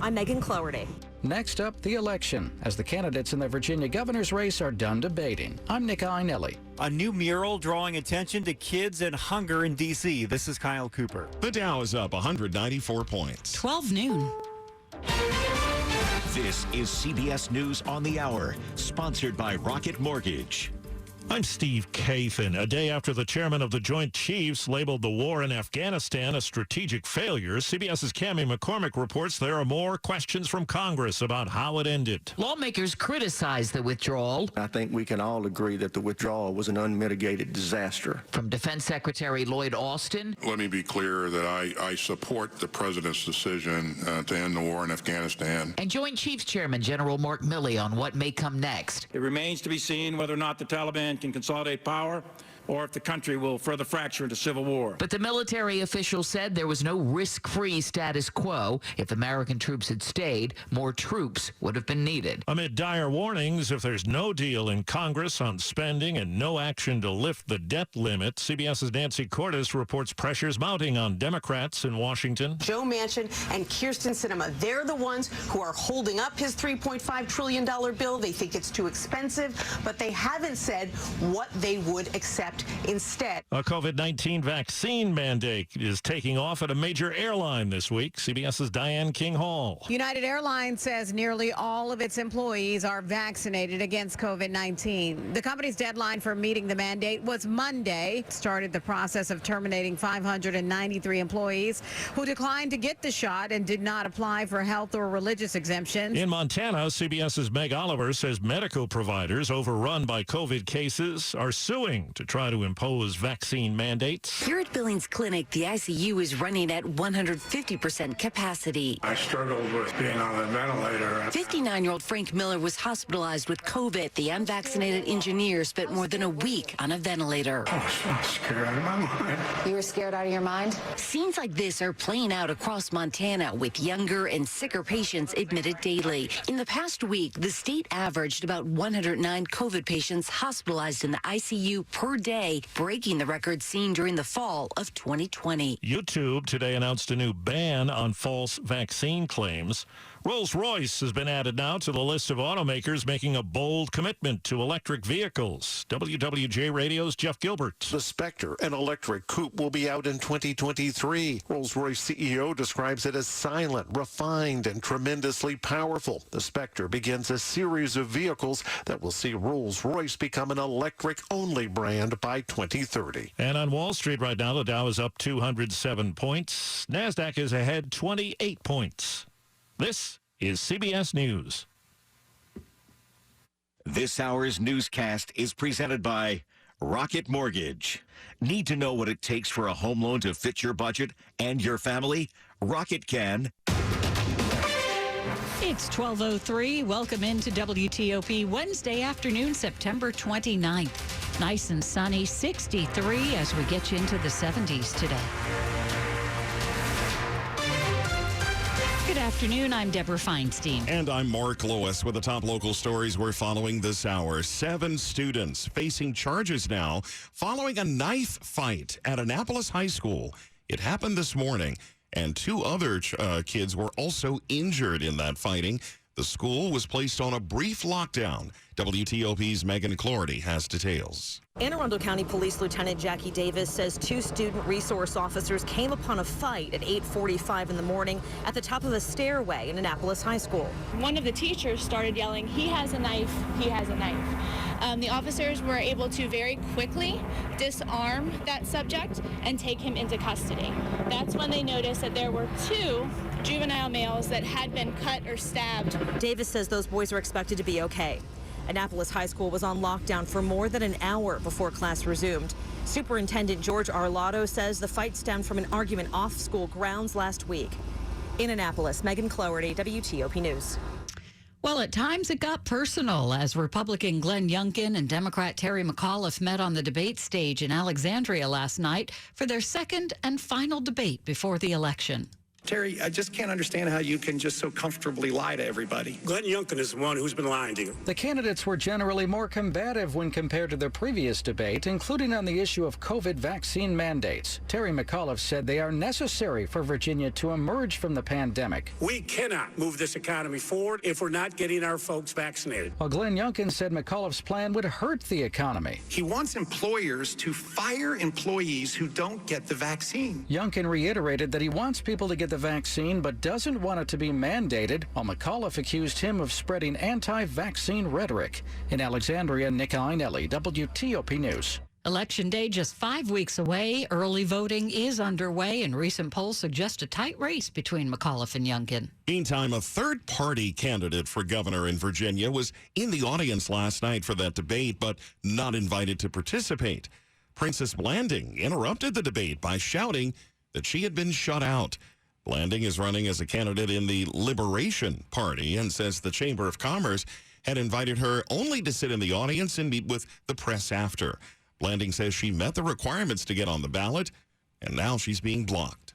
I'm Megan Cloherty. Next up, the election, as the candidates in the Virginia governor's race are done debating. I'm Nick Einelli. A new mural drawing attention to kids and hunger in D.C. This is Kyle Cooper. The Dow is up 194 points. 12 noon. This is CBS News on the Hour, sponsored by Rocket Mortgage. I'm Steve Kathan. A day after the chairman of the Joint Chiefs labeled the war in Afghanistan a strategic failure, CBS's Cammie McCormick reports there are more questions from Congress about how it ended. Lawmakers criticized the withdrawal. I think we can all agree that the withdrawal was an unmitigated disaster. From Defense Secretary Lloyd Austin. Let me be clear that I support the president's decision to end the war in Afghanistan. And Joint Chiefs Chairman General Mark Milley on what may come next. It remains to be seen whether or not the Taliban can consolidate power or if the country will further fracture into civil war. But the military official said there was no risk-free status quo. If American troops had stayed, more troops would have been needed. Amid dire warnings, if there's no deal in Congress on spending and no action to lift the debt limit, CBS's Nancy Cordes reports pressures mounting on Democrats in Washington. Joe Manchin and Kyrsten Sinema, they're the ones who are holding up his $3.5 trillion bill. They think it's too expensive, but they haven't said what they would accept instead. A COVID-19 vaccine mandate is taking off at a major airline this week. CBS's Diane King Hall. United Airlines says nearly all of its employees are vaccinated against COVID-19. The company's deadline for meeting the mandate was Monday. It started the process of terminating 593 employees who declined to get the shot and did not apply for health or religious exemptions. In Montana, CBS's Meg Oliver says medical providers overrun by COVID cases are suing to try to impose vaccine mandates. Here at Billings Clinic, the ICU is running at 150% capacity. I struggled with being on a ventilator. 59-year-old Frank Miller was hospitalized with COVID. The unvaccinated engineer spent more than a week on a ventilator. I was scared out of my mind. You were scared out of your mind? Scenes like this are playing out across Montana with younger and sicker patients admitted daily. In the past week, the state averaged about 109 COVID patients hospitalized in the ICU per day, breaking the record seen during the fall of 2020. YouTube today announced a new ban on false vaccine claims. Rolls-Royce has been added now to the list of automakers making a bold commitment to electric vehicles. WWJ Radio's Jeff Gilbert. The Spectre, an electric coupe, will be out in 2023. Rolls-Royce CEO describes it as silent, refined, and tremendously powerful. The Spectre begins a series of vehicles that will see Rolls-Royce become an electric-only brand by 2030. And on Wall Street right now, the Dow is up 207 points. NASDAQ is ahead 28 points. This is CBS News. This hour's newscast is presented by Rocket Mortgage. Need to know what it takes for a home loan to fit your budget and your family? Rocket can. It's 12:03. Welcome into WTOP Wednesday afternoon, September 29th. Nice and sunny, 63 as we get you into the 70s today. Good afternoon. I'm Deborah Feinstein. And I'm Mark Lewis with the top local stories we're following this hour. 7 students facing charges now following a knife fight at Annapolis High School. It happened this morning, and 2 other kids were also injured in that fighting. The school was placed on a brief lockdown. WTOP's Megan Cloherty has details. Anne Arundel County Police Lieutenant Jackie Davis says 2 student resource officers came upon a fight at 8:45 in the morning at the top of a stairway in Annapolis High School. One of the teachers started yelling, "He has a knife, he has a knife." The officers were able to very quickly disarm that subject and take him into custody. That's when they noticed that there were 2 juvenile males that had been cut or stabbed. Davis says those boys are expected to be okay. Annapolis High School was on lockdown for more than an hour before class resumed. Superintendent George Arlotto says the fight stemmed from an argument off school grounds last week. In Annapolis, Megan Cloherty, WTOP News. Well, at times it got personal as Republican Glenn Youngkin and Democrat Terry McAuliffe met on the debate stage in Alexandria last night for their second and final debate before the election. Terry, I just can't understand how you can just so comfortably lie to everybody. Glenn Youngkin is the one who's been lying to you. The candidates were generally more combative when compared to their previous debate, including on the issue of COVID vaccine mandates. Terry McAuliffe said they are necessary for Virginia to emerge from the pandemic. We cannot move this economy forward if we're not getting our folks vaccinated. While Glenn Youngkin said McAuliffe's plan would hurt the economy. He wants employers to fire employees who don't get the vaccine. Youngkin reiterated that he wants people to get the vaccine but doesn't want it to be mandated, while McAuliffe accused him of spreading anti-vaccine rhetoric. In Alexandria, Nick Einelli, WTOP News. Election day just 5 weeks away. Early voting is underway, and recent polls suggest a tight race between McAuliffe and Youngkin. Meantime, a third-party candidate for governor in Virginia was in the audience last night for that debate, but not invited to participate. Princess Blanding interrupted the debate by shouting that she had been shut out. Blanding is running as a candidate in the Liberation Party and says the Chamber of Commerce had invited her only to sit in the audience and meet with the press after. Blanding says she met the requirements to get on the ballot, and now she's being blocked.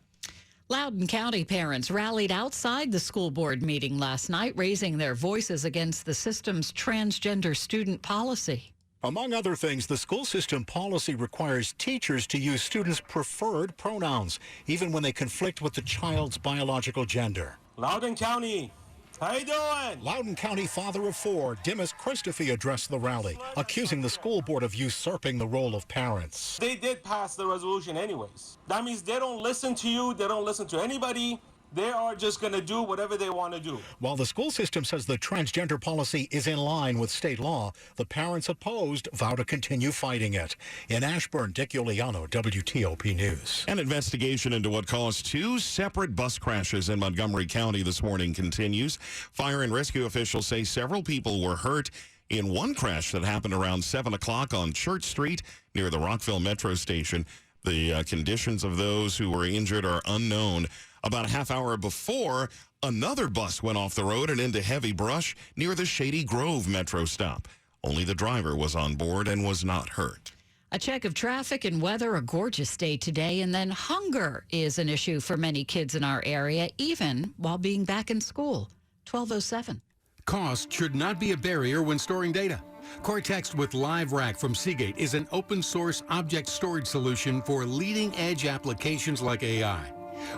Loudoun County parents rallied outside the school board meeting last night, raising their voices against the system's transgender student policy. Among other things, the school system policy requires teachers to use students' preferred pronouns, even when they conflict with the child's biological gender. Loudoun County, how you doing? Loudoun County father of four, Dimas Christophe, addressed the rally, accusing the school board of usurping the role of parents. They did pass the resolution anyways. That means they don't listen to you, they don't listen to anybody. They are just going to do whatever they want to do. While the school system says the transgender policy is in line with state law, the parents opposed vow to continue fighting it. In Ashburn, Dick Iuliano, WTOP News. An investigation into what caused two separate bus crashes in Montgomery County this morning continues. Fire and rescue officials say several people were hurt in one crash that happened around 7 o'clock on Church Street near the Rockville Metro Station. The conditions of those who were injured are unknown. About a half hour before, another bus went off the road and into heavy brush near the Shady Grove Metro stop. Only the driver was on board and was not hurt. A check of traffic and weather, a gorgeous day today, and then hunger is an issue for many kids in our area, even while being back in school. 12:07. Cost should not be a barrier when storing data. Cortex with LiveRack from Seagate is an open-source object storage solution for leading-edge applications like AI.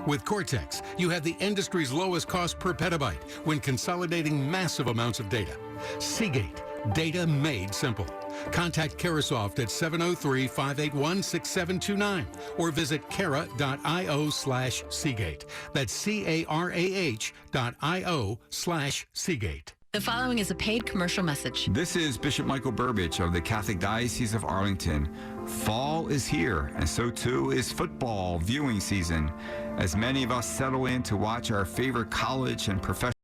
With Cortex, you have the industry's lowest cost per petabyte when consolidating massive amounts of data. Seagate, data made simple. Contact Karasoft at 703-581-6729 or visit kara.io/Seagate. That's CARAH.io/Seagate. The following is a paid commercial message. This is Bishop Michael Burbidge of the Catholic Diocese of Arlington. Fall is here, and so too is football viewing season. As many of us settle in to watch our favorite college and professional